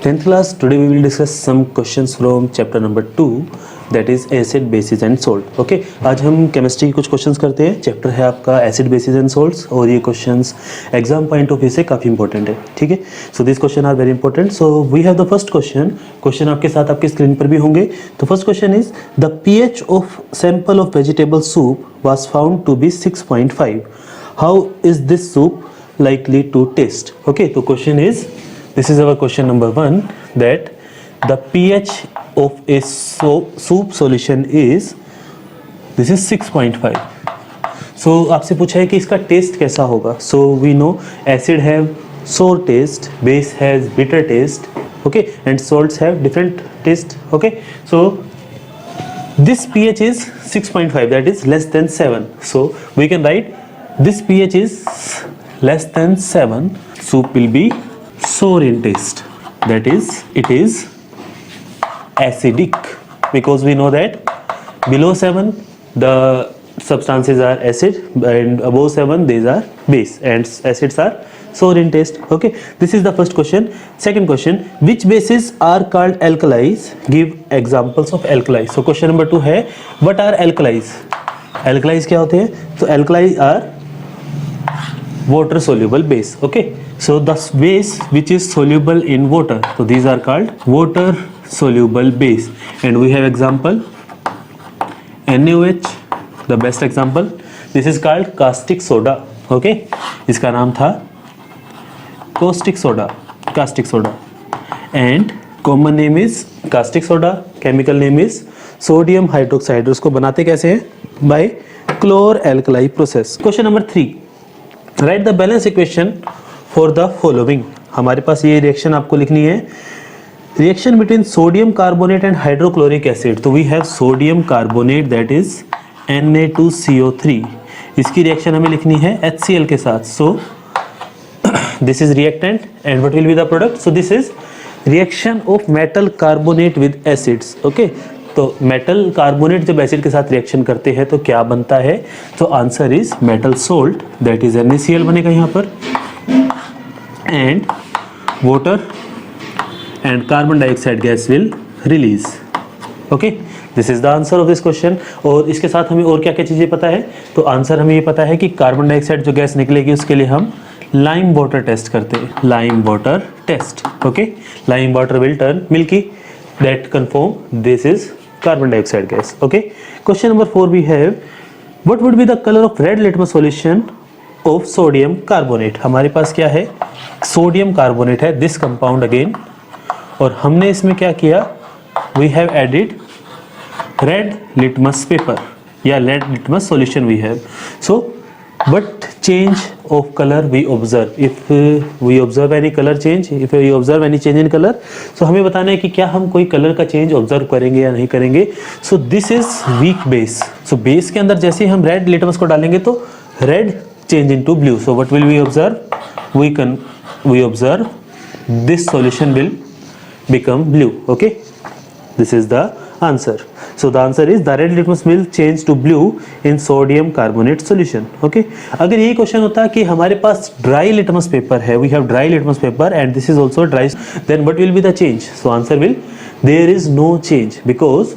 10th class, today we will discuss some questions from chapter number 2, that is acid, bases and salt. Okay, आज हम chemistry के कुछ questions करते हैं. Chapter है आपका एसिड, बेसिस एंड सॉल्ट्स और ये questions exam point of view से काफ़ी इंपॉर्टेंट है. ठीक है, so this question are very important. So we have the first question आपके साथ आपकी स्क्रीन पर भी होंगे. तो first question is the pH of sample of vegetable soup was found to be 6.5. How is this soup likely to taste? Okay, so question is, this is our question number 1, that the pH of a soup solution is, this is 6.5. so आपसे पूछा है कि इसका test कैसा होगा. so we know acid have sour taste, base has bitter taste, okay, and salts have different taste. Okay, so this pH is 6.5, that is less than 7. so we can write this pH is less than 7. soup will be sour in taste, that is it is acidic, because we know that below 7 the substances are acid and above 7 these are base, and acids are sour in taste. Okay, this is the first question. Second question, which bases are called alkalis? Give examples of alkalis. so question number 2 है, what are alkalis? alkalis क्या होते हैं? तो alkalis are water soluble base. Okay, so the base which is soluble in water, so these are called water soluble base, and we have example NaOH, the best example. this is called caustic soda. Okay, इसका नाम था caustic soda, and common name is caustic soda, chemical name is sodium hydroxide. उसको बनाते कैसे हैं? by chlor-alkali process. question number 3, write the balance equation for the following. हमारे पास ये रिएक्शन आपको लिखनी है, reaction between sodium carbonate and hydrochloric acid. तो we have sodium carbonate, that is Na2CO3. इसकी रिएक्शन हमें लिखनी है HCl के साथ. So this is reactant and what will be the product? So this is reaction of metal carbonate with acids. Okay, तो metal carbonate जब acid के साथ रिएक्शन करते हैं तो क्या बनता है? तो answer is metal salt, that is NaCl बनेगा यहाँ पर, and water and carbon dioxide gas will release. Okay, this is the answer of this question. और इसके साथ हमें और क्या क्या चीज़ें पता है? तो आंसर हमें ये पता है कि कार्बन डाइऑक्साइड जो गैस निकलेगी उसके लिए हम लाइम वाटर टेस्ट करते हैं, lime water test. Okay, lime water will turn milky, that confirm this is carbon dioxide gas. Okay, question number 4 we have, what would be the color of red litmus solution of sodium carbonate? हमारे पास क्या है? Sodium carbonate है, this compound again, और हमने इसमें क्या किया? we have added red litmus paper या red litmus solution we have. so what change of color we observe? if we observe any color change, if we observe any change in color, so हमें बताना है कि क्या हम कोई colour का change observe करेंगे या नहीं करेंगे. so this is weak base. so base के अंदर जैसे ही हम रेड लिटमस को डालेंगे तो red change into blue. so what will we observe? we observe this solution will become blue. okay, this is the answer. so the answer is the red litmus will change to blue in sodium carbonate solution. okay, अगर यही question होता कि हमारे पास dry litmus paper है, we have dry litmus paper and this is also dry, then what will be the change? so answer will, there is no change, because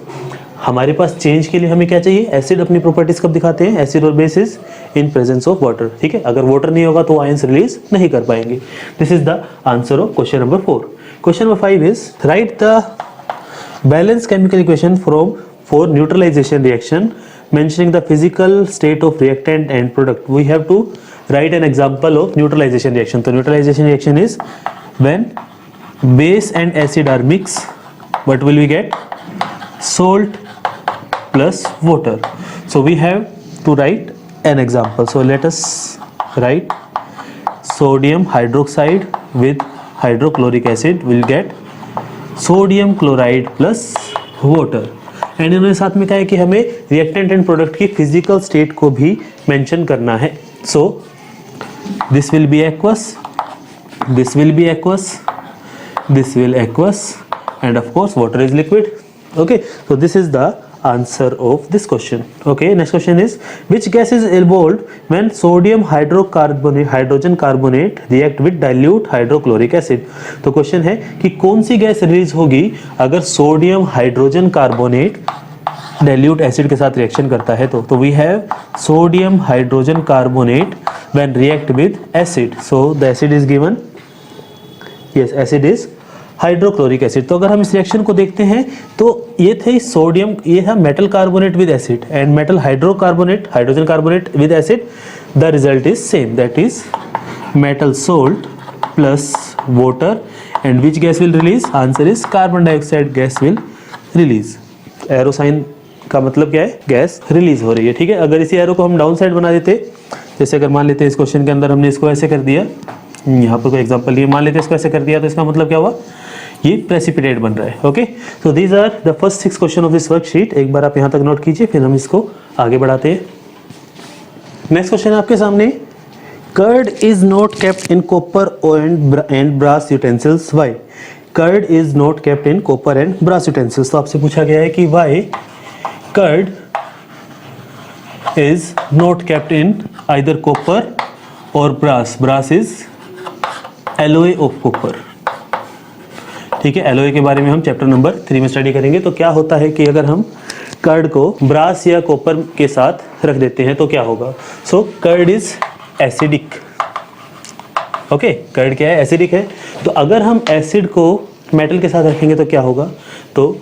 हमारे पास change के लिए हमें क्या चाहिए? एसिड अपनी प्रॉपर्टीज कब दिखाते हैं? एसिड और basis in presence of water. ठीक है, अगर वाटर नहीं होगा तो आयंस रिलीज नहीं कर पाएंगे. This is the answer of question number 4. Question number 5 is, right the balanced chemical equation for neutralization reaction mentioning the physical state of reactant and product. we have to write an example of neutralization reaction. so neutralization reaction is when base and acid are mixed, what will we get? salt plus water. so we have to write an example. so let us write sodium hydroxide with hydrochloric acid will get sodium chloride plus water. And इन्होंने साथ में कहा है कि हमें reactant and product की physical state को भी मेंशन करना है. So this will be aqueous, this will be aqueous, this will aqueous, end of course water is liquid. Okay, so this is the answer of this question. Okay, next question is which gas is involved when sodium hydrogen carbonate react with dilute hydrochloric acid. तो question है कि कौन सी gas release होगी अगर sodium hydrogen carbonate dilute acid के साथ reaction करता है तो we have sodium hydrogen carbonate when react with acid. So the acid is given, yes acid is hydrochloric acid. तो अगर हम इस रिएक्शन को देखते हैं तो ये थे सोडियम, ये है metal carbonate with acid and metal hydrocarbonate hydrogen carbonate with acid. The result is same, that is metal salt plus water. And which gas will release? Answer is carbon dioxide gas will release. Arrow sign का मतलब क्या है? Gas release हो रही है. ठीक है, अगर इसी एरो को हम डाउन साइड बना देते, जैसे अगर मान लेते हैं इस क्वेश्चन के अंदर हमने इसको ऐसे कर दिया, यहाँ पर कोई एग्जांपल लिए मान लेते हैं इसको ऐसे कर दिया, तो इसका मतलब क्या हुआ? ये प्रेसिपिटेट बन रहा है. Okay, so these are the first 6 question of this worksheet. एक बार आप यहाँ तक नोट कीजिए, फिर हम इसको आगे बढ़ाते हैं. नेक्स्ट क्वेश्चन है आपके सामने. Curd is not kept in copper and brass utensils. Why? Curd is not kept in copper and brass utensils. तो आपसे पूछा गया है कि why curd is not kept in either copper और brass. Brass is alloy of copper. ठीक है, alloy के बारे में हम चैप्टर नंबर 3 में स्टडी करेंगे. तो क्या होता है कि अगर हम कर्ड को ब्रास या कॉपर के साथ रख देते हैं तो क्या होगा? So curd is acidic. Okay, curd क्या है? एसिडिक है. तो अगर हम एसिड को मेटल के साथ रखेंगे तो क्या होगा? तो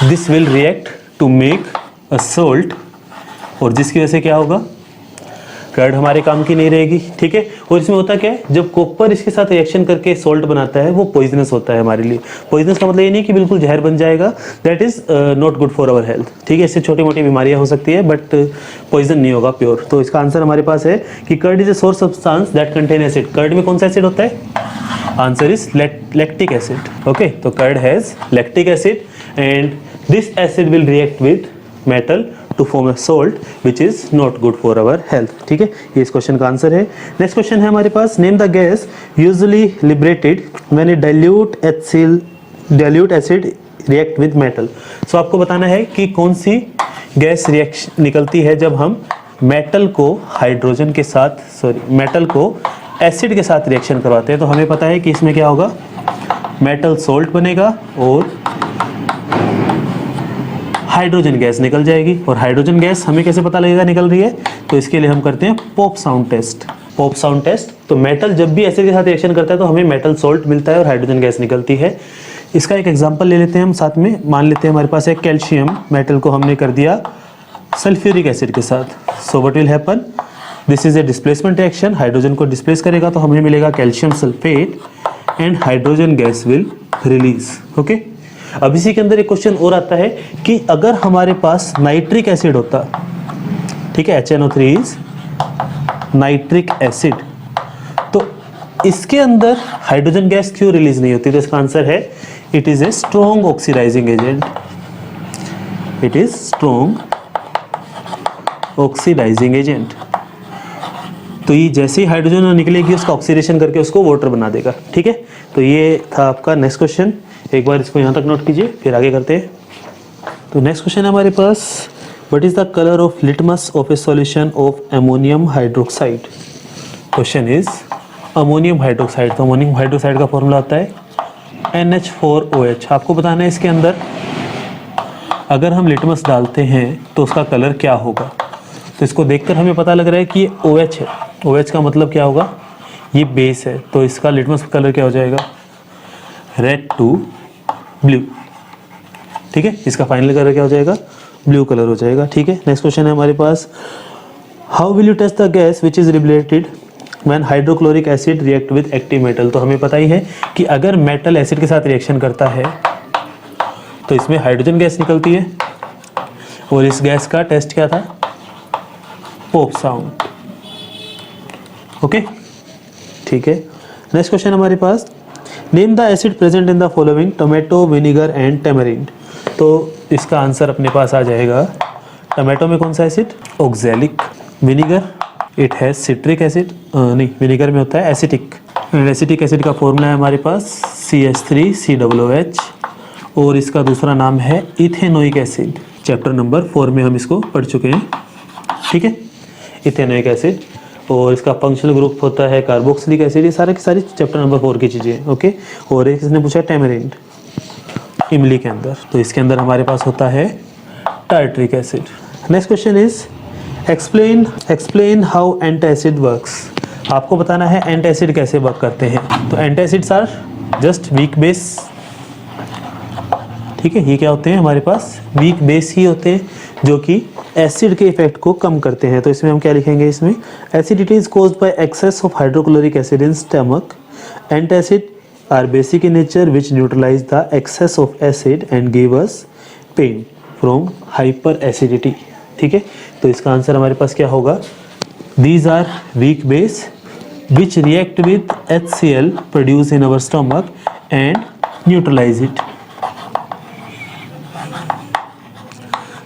this will react to make a salt, और जिसकी वजह से क्या होगा? कर्ड हमारे काम की नहीं रहेगी. ठीक है, और इसमें होता क्या है, जब कॉपर इसके साथ रिएक्शन करके सोल्ट बनाता है वो पॉइजनस होता है हमारे लिए. पॉइजनस का मतलब ये नहीं कि बिल्कुल जहर बन जाएगा, that is not good for our health. ठीक है, इससे छोटी मोटी बीमारियां हो सकती है बट पॉइजन नहीं होगा प्योर. तो इसका आंसर हमारे पास है कि curd is a sour substance that contain acid. Curd में कौन सा एसिड होता है? Answer is lactic acid. Okay, तो curd has lactic acid and this acid will react with metal to form a salt which is not good for our health. ठीक है, ये इस क्वेश्चन का आंसर है. नेक्स्ट क्वेश्चन है हमारे पास. Name the gas usually liberated when a dilute acid react with metal. So आपको बताना है कि कौन सी गैस रिएक्शन निकलती है जब हम मेटल को हाइड्रोजन के साथ मेटल को एसिड के साथ रिएक्शन करवाते हैं. तो हमें पता है कि इसमें क्या होगा? मेटल सोल्ट बनेगा और हाइड्रोजन गैस निकल जाएगी. और हाइड्रोजन गैस हमें कैसे पता लगेगा निकल रही है? तो इसके लिए हम करते हैं pop sound test. Pop sound test. तो मेटल जब भी एसिड के साथ रिएक्शन करता है तो हमें मेटल सोल्ट मिलता है और हाइड्रोजन गैस निकलती है. इसका एक एग्जांपल ले लेते हैं हम साथ में. मान लेते हैं हमारे पास एक कैल्शियम मेटल को हमने कर दिया सल्फ्यूरिक एसिड के साथ. So what will happen? This is a displacement reaction. Hydrogen को डिस्प्लेस करेगा तो हमें मिलेगा calcium sulphate and hydrogen gas will release. Okay, अब इसी के अंदर एक क्वेश्चन और आता है कि अगर हमारे पास नाइट्रिक एसिड होता, ठीक है, HNO3 इज नाइट्रिक एसिड, तो इसके अंदर हाइड्रोजन गैस क्यों रिलीज नहीं होती? तो इसका आंसर है it is a strong oxidizing agent. It is strong oxidizing agent. तो ये जैसे ही हाइड्रोजन निकलेगी उसका ऑक्सीडेशन करके उसको वाटर बना देगा. ठीक है, तो ये था आपका नेक्स्ट क्वेश्चन. एक बार इसको यहाँ तक नोट कीजिए, फिर आगे करते हैं. तो नेक्स्ट क्वेश्चन है हमारे पास. What is the colour of litmus of a solution of ammonium hydroxide? Question is ammonium hydroxide. तो अमोनियम हाइड्रोक्साइड का फॉर्मूला होता है NH4OH. आपको बताना है इसके अंदर अगर हम लिटमस डालते हैं तो उसका कलर क्या होगा. तो इसको देखकर हमें पता लग रहा है कि ये OH है. OH का मतलब क्या होगा? ये बेस है. तो इसका लिटमस कलर क्या हो जाएगा? Red to blue. ठीक है, इसका फाइनल कलर क्या हो जाएगा? ब्लू कलर हो जाएगा. ठीक है, नेक्स्ट क्वेश्चन है हमारे पास. How will you test the gas which is related when hydrochloric acid react with active metal? तो हमें पता ही है कि अगर मेटल एसिड के साथ रिएक्शन करता है तो इसमें हाइड्रोजन गैस निकलती है. और इस गैस का टेस्ट क्या था? Pop sound. ओके, ठीक है. नेक्स्ट क्वेश्चन हमारे पास. Name the acid present in the following tomato, vinegar and tamarind. तो इसका आंसर अपने पास आ जाएगा. टोमेटो में कौन सा acid? Oxalic. Vinegar it has citric acid, नहीं, विनीगर में होता है एसिटिक. एंड एसिटिक एसिड का फॉर्मूला है हमारे पास CH3COOH और इसका दूसरा नाम है इथेनोइक एसिड. चैप्टर नंबर 4 में हम इसको पढ़ चुके हैं, ठीक है। इथेनोइक एसिड, और इसका फंक्शनल ग्रुप होता है कार्बोक्सिलिक एसिड, ये सारे की सारी चैप्टर नंबर 4 की चीज़ें, ओके। और एक इसने पूछा टैमरिंड, इमली के अंदर, तो इसके अंदर हमारे पास होता है tartaric acid. Next question is explain how antacid works. आपको बताना है एंटासिड कैसे वर्क करते हैं। तो antacids are just weak base, ठीक है। ये क्या होते हैं हमारे पास, वीक बेस ही होते हैं जो कि एसिड के इफेक्ट को कम करते हैं। तो इसमें हम क्या लिखेंगे, इसमें acidity is caused by excess of hydrochloric acid in stomach. Antacid are basic in nature which neutralize the excess of acid and give us pain from hyper acidity, ठीक है। तो इसका आंसर हमारे पास क्या होगा, these are weak base which react with HCl produce in our stomach and neutralize it.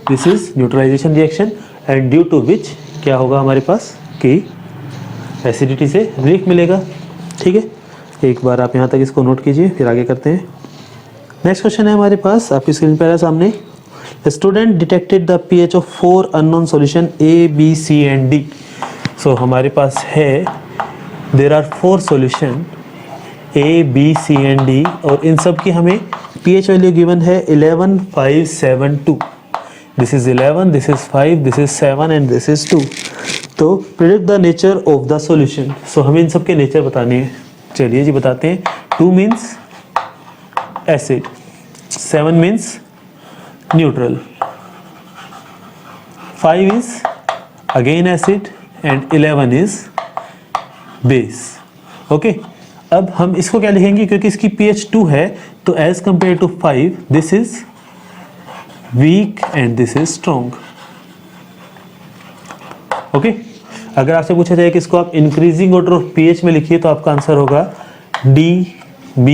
This is neutralization reaction and due to which क्या होगा हमारे पास कि एसिडिटी से रिलीफ मिलेगा, ठीक है। एक बार आप यहाँ तक इसको नोट कीजिए, फिर आगे करते हैं। नेक्स्ट क्वेश्चन है हमारे पास, आपकी स्क्रीन पर है सामने। Student detected the pH of 4 unknown solution A, B, C and D। So हमारे पास है there are 4 solution A, B, C and D, और इन सब की हमें pH वैल्यू गिवन है 11, 5, 7, 2। This is 11, this is 5, this is 7 and this is 2। तो predict the nature of the solution. So हमें इन सब के नेचर बताने हैं, चलिए जी बताते हैं। 2 means acid, 7 means neutral, 5 is again acid and 11 is base, okay. अब हम इसको क्या लिखेंगे, क्योंकि इसकी pH 2 है, तो as compare to 5 this is weak and this is strong, okay. अगर आपसे पूछा जाए कि इसको आप इंक्रीजिंग ऑर्डर ऑफ pH में लिखिए, तो आपका आंसर होगा D, B,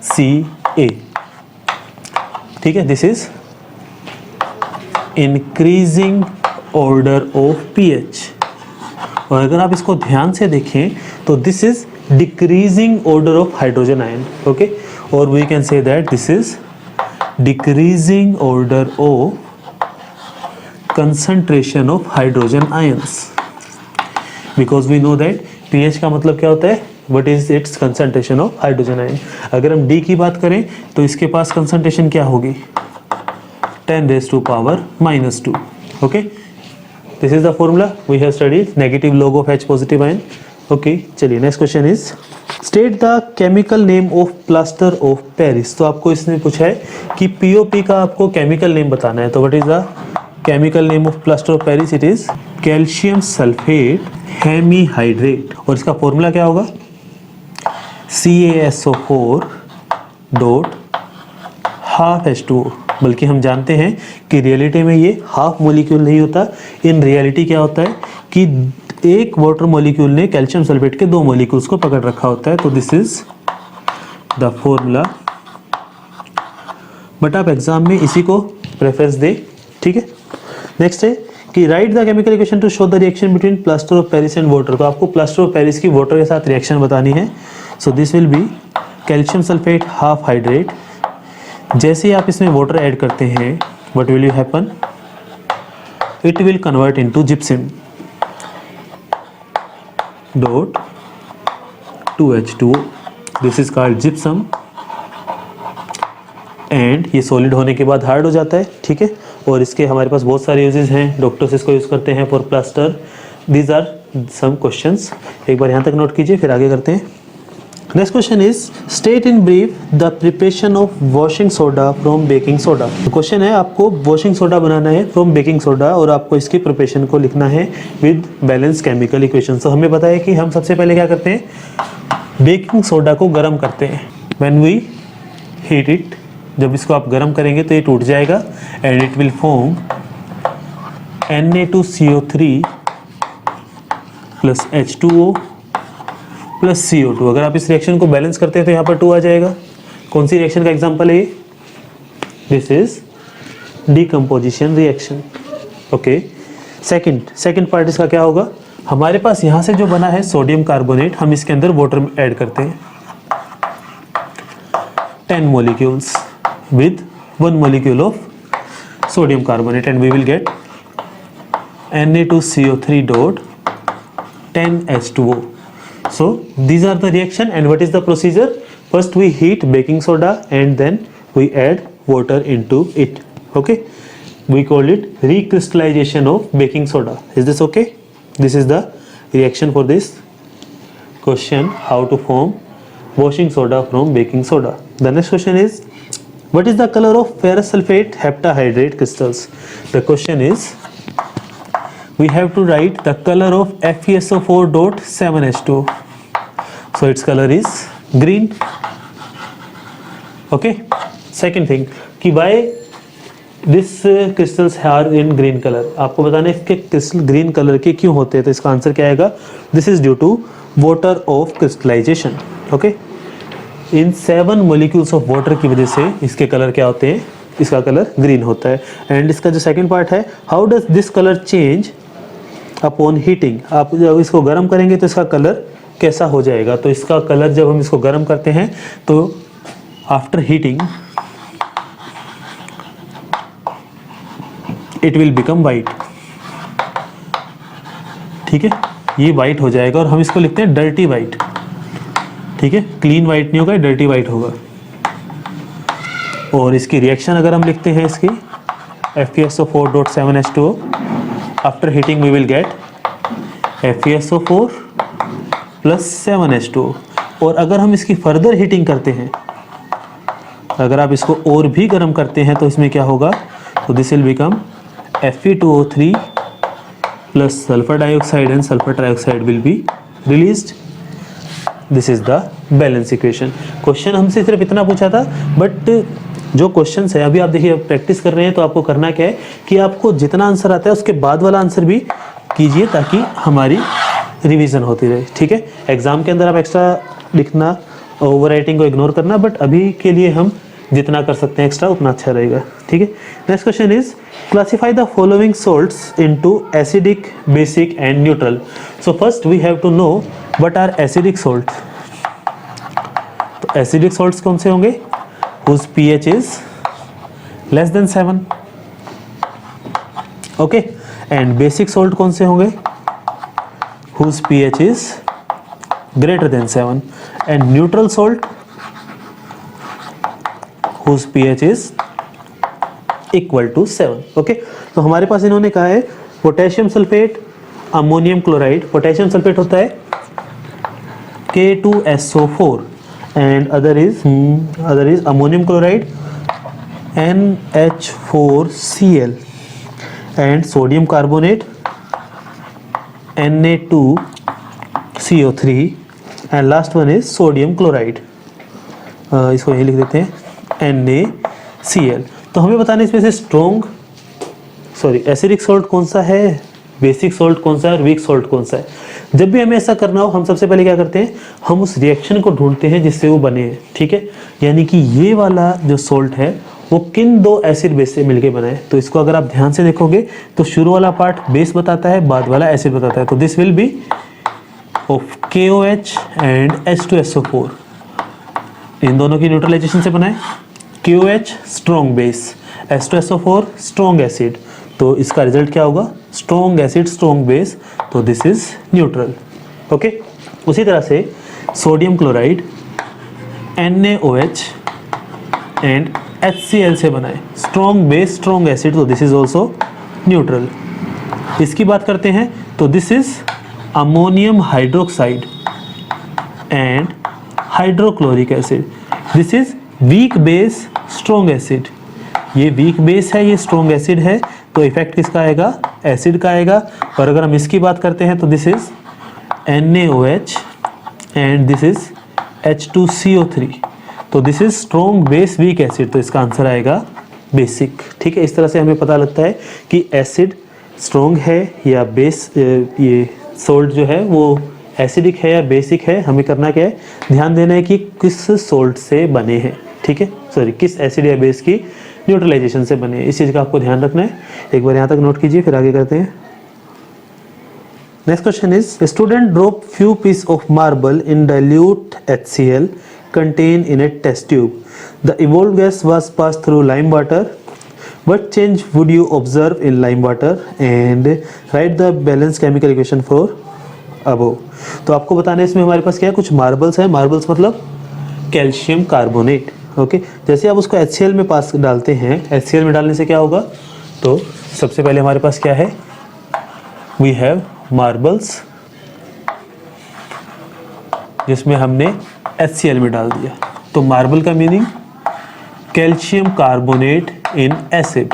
C, A, ठीक है। This is increasing order of pH। और अगर आप इसको ध्यान से देखें तो this is decreasing order of hydrogen ion, okay. और we can say that this is decreasing order of concentration of hydrogen ions, because we know that pH का मतलब क्या होता है, what is its concentration of hydrogen ion। अगर हम D की बात करें तो इसके पास concentration क्या होगी, 10⁻⁻², okay। This is the formula we have studied, negative log of H positive ion, okay। चलिए next question is state the chemical name of plaster of Paris. तो आपको इसने पूछा है कि पीओपी का आपको केमिकल नेम बताना है। तो what is the chemical name of plaster of Paris, it is calcium sulphate hemihydrate. और इसका फॉर्मूला क्या होगा, CaSO4 डॉट हाफ H2O। बल्कि हम जानते हैं कि रियलिटी में ये हाफ मॉलिक्यूल नहीं होता, इन रियलिटी क्या होता है कि एक वाटर मॉलिक्यूल ने कैल्शियम सल्फेट के 2 मॉलिक्यूल्स को पकड़ रखा होता है। तो this is the formula, but आप एग्जाम में इसी को प्रेफरेंस दे, ठीक है। नेक्स्ट है कि right the chemical equation two show the reaction between plaster of Paris and water. तो आपको प्लास्टर ऑफ पेरिस की वाटर के साथ रिएक्शन बतानी है। So this will be calcium sulphate half hydrate. जैसे ही आप इसमें वाटर ऐड करते हैं, what will you happen, it will convert into gypsum dot 2H2O। This is called gypsum and ये सॉलिड होने के बाद हार्ड हो जाता है, ठीक है। और इसके हमारे पास बहुत सारे यूजेस हैं, डॉक्टर्स इसको यूज़ करते हैं for plaster. These are some questions, एक बार यहाँ तक नोट कीजिए, फिर आगे करते हैं। Next question is state in brief the preparation of washing soda from baking soda. Question है आपको वॉशिंग सोडा बनाना है फ्रॉम बेकिंग सोडा, और आपको इसकी प्रिपरेशन को लिखना है विद बैलेंस केमिकल इक्वेशन। तो हमें पता है कि हम सबसे पहले क्या करते हैं, बेकिंग सोडा को गर्म करते हैं। व्हेन वी हीट इट, जब इसको आप गर्म करेंगे तो ये टूट जाएगा and it will form Na2CO3 plus H2O plus CO2। अगर आप इस रिएक्शन को बैलेंस करते हैं तो यहाँ पर 2 आ जाएगा। कौन सी रिएक्शन का एग्जांपल है ये, this is decomposition reaction, okay. Second part इसका क्या होगा, हमारे पास यहाँ से जो बना है सोडियम कार्बोनेट, हम इसके अंदर वाटर ऐड करते हैं 10 molecules with 1 molecule of sodium carbonate and we will get Na2CO3 dot 10H2O. So these are the reaction and what is the procedure? First we heat baking soda and then we add water into it. Okay, we call it recrystallization of baking soda. Is this okay? This is the reaction for this question, how to form washing soda from baking soda. The next question is, what is the color of ferrous sulfate heptahydrate crystals? The question is, we have to write the color of FeSO4 dot 7H2. So its color is green. Okay. Second thing कि why this crystals are in green color. आपको बताना है इसके crystal green colour के क्यों होते हैं, तो इसका आंसर क्या आएगा? This is due to water of crystallization. Okay. In 7 molecules of water की वजह से इसके कलर क्या होते हैं? इसका कलर ग्रीन होता है. एंड इसका जो सेकंड पार्ट है, how does this colour change upon heating. आप जब इसको गर्म करेंगे तो इसका कलर कैसा हो जाएगा? तो इसका कलर जब हम इसको गर्म करते हैं तो after heating it will become white. ठीक है, ये वाइट हो जाएगा और हम इसको लिखते हैं डर्टी वाइट. ठीक है, क्लीन वाइट नहीं होगा, डर्टी वाइट होगा. और इसकी रिएक्शन अगर हम लिखते हैं इसकी FeSO4.7H2O, after heating we will get FeSO4 plus 7H2O. और अगर हम इसकी फर्दर हीटिंग करते हैं, अगर आप इसको और भी गर्म करते हैं तो इसमें क्या होगा? तो this will become Fe2O3 plus sulphur dioxide and sulphur trioxide will be released. This is the balance equation. Question हमसे सिर्फ इतना पूछा था, बट जो क्वेश्चन है अभी आप देखिए प्रैक्टिस कर रहे हैं, तो आपको करना क्या है कि आपको जितना आंसर आता है उसके बाद वाला आंसर भी कीजिए ताकि हमारी रिवीजन होती रहे. ठीक है, एग्जाम के अंदर आप एक्स्ट्रा लिखना, ओवर राइटिंग को इग्नोर करना, बट अभी के लिए हम जितना कर सकते हैं एक्स्ट्रा उतना अच्छा रहेगा. ठीक है. Next question is, classify the following salts into acidic, basic and neutral. So first we have to know what are acidic salt. तो एसिडिक सॉल्ट्स कौन से होंगे? whose pH is less than 7. okay, and basic salt कौन से होंगे? whose pH is greater than 7. and neutral salt whose pH is equal to 7. okay, तो हमारे पास इन्होंने कहा है potassium sulphate, ammonium chloride. Potassium sulphate होता है K2SO4 and other is ammonium chloride NH4Cl and sodium carbonate Na2CO3 and last one is sodium chloride. इसको यही लिख देते हैं NaCl. तो हमें बताना है इसमें से एसिडिक सॉल्ट कौन सा है, बेसिक सॉल्ट कौन सा है और वीक सॉल्ट कौन सा है. जब भी हमें ऐसा करना हो हम सबसे पहले क्या करते हैं, हम उस रिएक्शन को ढूंढते हैं जिससे वो बने हैं. ठीक है, यानी कि ये वाला जो सॉल्ट है वो किन दो एसिड बेस से मिलके बना है. तो इसको अगर आप ध्यान से देखोगे तो शुरू वाला पार्ट बेस बताता है, बाद वाला एसिड बताता है. तो this will be of KOH and H2SO4. इन दोनों की न्यूट्रलाइजेशन से बना है. KOH strong base, H2SO4 strong acid. तो इसका रिजल्ट क्या होगा? Strong acid strong base. तो दिस इज न्यूट्रल. ओके, उसी तरह से sodium chloride NaOH and HCl से बना है, स्ट्रॉन्ग बेस स्ट्रॉन्ग एसिड. तो दिस इज ऑल्सो न्यूट्रल. इसकी बात करते हैं तो this is ammonium hydroxide and hydrochloric acid. This is weak base strong acid. ये वीक बेस है, ये स्ट्रॉन्ग एसिड है. तो इफेक्ट किसका आएगा? एसिड का आएगा. और अगर हम इसकी बात करते हैं तो this is NaOH and this is H2CO3. तो this is strong base weak acid. तो इसका आंसर आएगा बेसिक. ठीक है, इस तरह से हमें पता लगता है कि एसिड स्ट्रॉन्ग है या बेस, ये सोल्ट जो है वो एसिडिक है या बेसिक है. हमें करना क्या है, ध्यान देना है कि किस सोल्ट से बने हैं. ठीक है, किस एसिड या बेस की न्यूट्रलाइजेशन से बने. इस चीज़ का आपको ध्यान रखना है. एक बार यहाँ तक नोट कीजिए, फिर आगे करते हैं. Next question is, student drop few piece of marble in dilute HCl contained in a test tube. The evolved gas was passed through lime water. what change would you observe in lime water and write the balanced chemical equation for above। तो आपको बताना है इसमें हमारे पास क्या है, कुछ मार्बल्स है, मार्बल्स मतलब कैल्शियम कार्बोनेट। ओके, जैसे आप उसको HCl में पास डालते हैं, HCl में डालने से क्या होगा, तो सबसे पहले हमारे पास क्या है, वी हैव मार्बल्स, जिसमें हमने HCl में डाल दिया। तो मार्बल का meaning calcium carbonate in acid.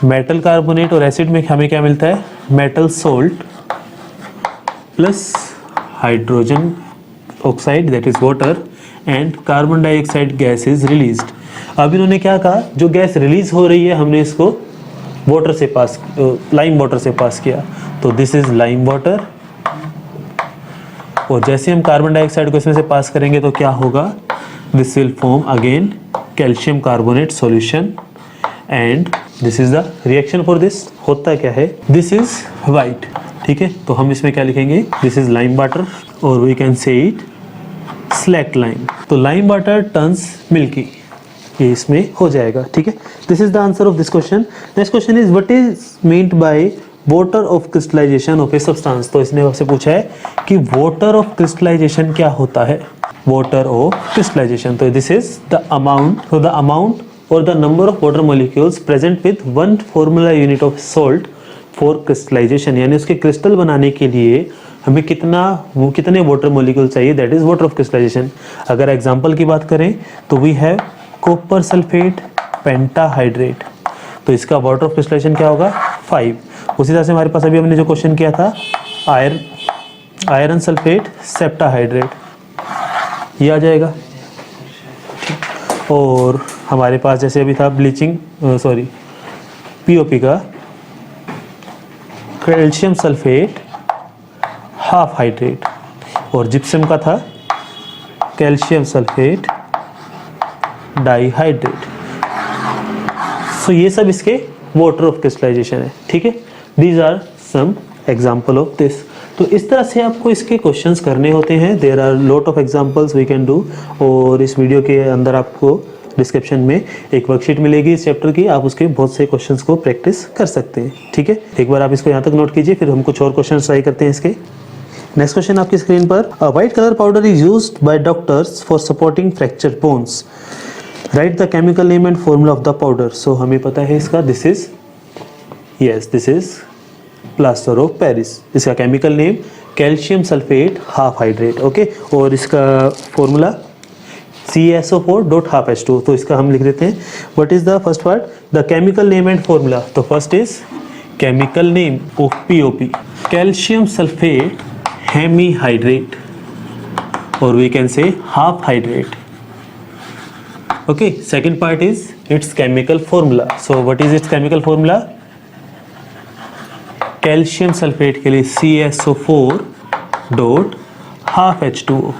Metal carbonate और एसिड में हमें क्या मिलता है, metal salt plus hydrogen oxide that is water and carbon dioxide gas is released. अब इन्होंने क्या कहा, जो गैस रिलीज हो रही है हमने इसको वाटर से पास, लाइम वाटर से पास किया, तो दिस इज लाइम वाटर। और जैसे हम कार्बन डाइऑक्साइड को इसमें से पास करेंगे तो क्या होगा, this will form again calcium carbonate solution and this is the reaction for this. होता क्या है, दिस इज वाइट, ठीक है, तो हम इसमें क्या लिखेंगे, दिस इज लाइम वाटर और we can say it slake lime. तो लाइम वाटर टर्न्स मिल्की, ये इसमें हो जाएगा, ठीक है। This is the answer of this question. Next question is what is meant by water of crystallization of a substance. तो इसने आपसे पूछा है कि वाटर ऑफ क्रिस्टलाइजेशन क्या होता है, वाटर ऑफ क्रिस्टलाइजेशन। तो दिस इज द अमाउंट, तो द अमाउंट और the number of water molecules present with one formula unit of salt for crystallization, यानी उसके क्रिस्टल बनाने के लिए हमें कितने वाटर मॉलिक्यूल चाहिए, that is water of crystallization. अगर एग्जांपल की बात करें तो we have copper sulphate pentahydrate, तो इसका वाटर ऑफ क्रिस्टलाइजेशन क्या होगा, 5। उसी तरह से हमारे पास अभी हमने जो क्वेश्चन किया था आयरन सल्फेट सेप्टाहाइड्रेट, ये आ जाएगा। और हमारे पास जैसे अभी था ब्लीचिंग POP का कैल्शियम सल्फेट हाफ हाइड्रेट, और जिप्सम का था कैल्शियम सल्फेट डाइहाइड्रेट। सो ये सब इसके वाटर ऑफ क्रिस्टलाइजेशन है, ठीक है। These are some example of this. तो इस तरह से आपको इसके क्वेश्चंस करने होते हैं। There are lot of examples we can do, और इस वीडियो के अंदर आपको डिस्क्रिप्शन में एक वर्कशीट मिलेगी इस चैप्टर की, आप उसके बहुत से क्वेश्चंस को प्रैक्टिस कर सकते हैं, ठीक है। एक बार आप इसको यहाँ तक नोट कीजिए, फिर हम कुछ और क्वेश्चन ट्राई करते हैं इसके। नेक्स्ट क्वेश्चन आपकी स्क्रीन पर, a white colour powder is used by doctors for supporting fracture bones, write the chemical name and formula of the powder. So हमें पता है इसका, this is plaster of Paris. इसका chemical name calcium sulphate half hydrate, okay, और इसका formula CaSO4.12H2। तो इसका हम लिख देते हैं, what is the first part, the chemical name and formula. तो first is chemical name of POP calcium sulphate hemihydrate, और we can say half hydrate, okay. Second part is its chemical formula. So what is its chemical formula, calcium sulphate के लिए CaSO4.12H2O,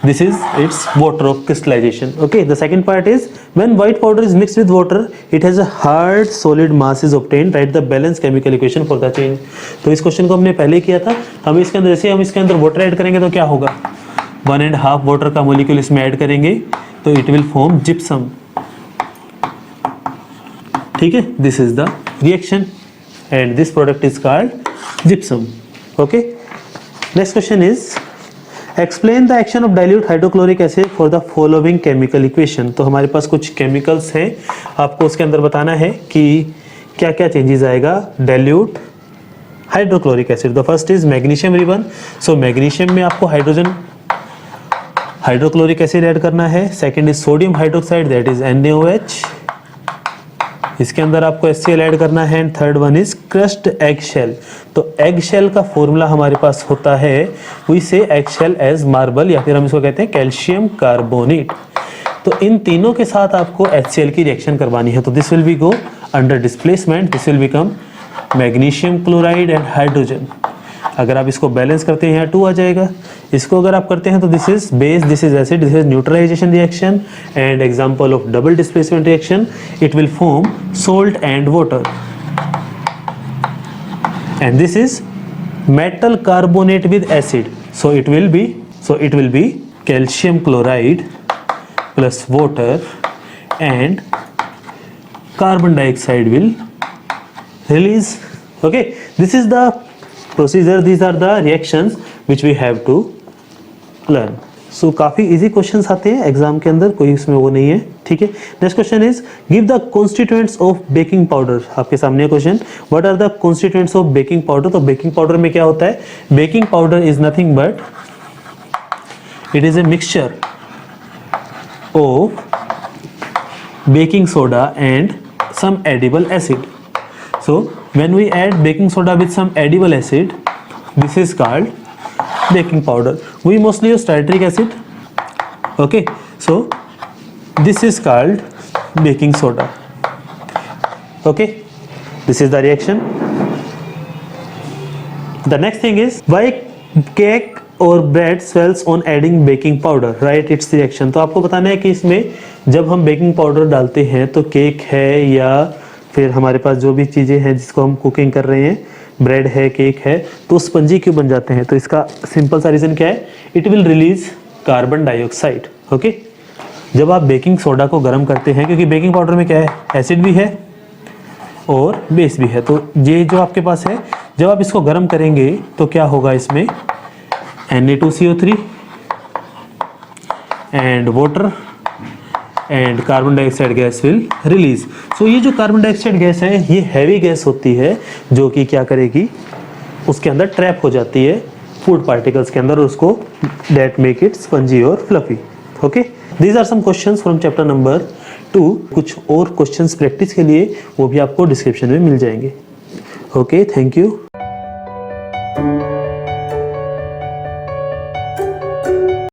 this is its water of crystallization, okay। The second part is when white powder is mixed with water it has a hard solid mass is obtained, write the balanced chemical equation for the change। तो इस question को हमने पहले किया था। हम इसके अंदर, जैसे हम इसके अंदर वाटर ऐड करेंगे तो क्या होगा, 1.5 वाटर का मॉलिक्यूल इसमें ऐड करेंगे तो इट विल फॉर्म जिप्सम, ठीक है। This is the reaction and this product is called gypsum, okay। Next question is explain the action of dilute hydrochloric acid for the following chemical equation। तो हमारे पास कुछ chemicals हैं, आपको उसके अंदर बताना है कि क्या क्या चेंजेस आएगा dilute hydrochloric acid. The first is magnesium ribbon. So magnesium में आपको हाइड्रोक्लोरिक एसिड ऐड करना है। Second is sodium hydroxide that is NaOH, इसके अंदर आपको HCl ऐड करना है। And third one is crust egg shell. तो एग शेल का फॉर्मूला हमारे पास होता है, वी से एग शेल एज मार्बल, या फिर हम इसको कहते हैं कैल्शियम कार्बोनेट। तो इन तीनों के साथ आपको HCl की रिएक्शन करवानी है। तो this will be go under displacement, this will become magnesium chloride and hydrogen. अगर आप इसको बैलेंस करते हैं यहाँ 2 आ जाएगा। इसको अगर आप करते हैं तो this is base, this is acid, this is neutralization reaction and example of double displacement reaction, it will form salt and water. And this is metal carbonate with acid, so it will be calcium chloride plus water and carbon dioxide will release. Okay, this is the procedure, these are the reactions which we have to learn. So काफी easy questions आते हैं exam के अंदर, कोई इसमें वो नहीं है, ठीक है। Next question is give the constituents of baking powder. आपके सामने question, what are the constituents of baking powder. तो बेकिंग पाउडर में क्या होता है, baking powder is nothing but it is a mixture of baking soda and some edible acid. So when we add baking soda with some edible acid, this is called baking powder. We mostly use tartaric acid. Okay, so this is called baking soda. Okay, this is the reaction. The next thing is why cake और bread swells on adding baking powder, right it's reaction. तो आपको बताना है कि इसमें जब हम baking powder डालते हैं तो केक है या फिर हमारे पास जो भी चीज़ें हैं जिसको हम कुकिंग कर रहे हैं, ब्रेड है, केक है, तो स्पंजी क्यों बन जाते हैं। तो इसका सिंपल सा रीज़न क्या है, it will release carbon dioxide. Okay, जब आप बेकिंग सोडा को गर्म करते हैं, क्योंकि बेकिंग पाउडर में क्या है, एसिड भी है और बेस भी है, तो ये जो आपके पास है, जब आप इसको गर्म करेंगे तो क्या होगा, इसमें Na2CO3 and water and carbon dioxide gas will release. So ये जो कार्बन डाइऑक्साइड गैस है ये हैवी गैस होती है जो कि क्या करेगी, उसके अंदर ट्रैप हो जाती है फूड पार्टिकल्स के अंदर, और उसको दैट मेक इट स्पंजी और fluffy. Okay, these are some questions from chapter number 2। कुछ और क्वेश्चंस प्रैक्टिस के लिए वो भी आपको डिस्क्रिप्शन में मिल जाएंगे। Okay, thank you.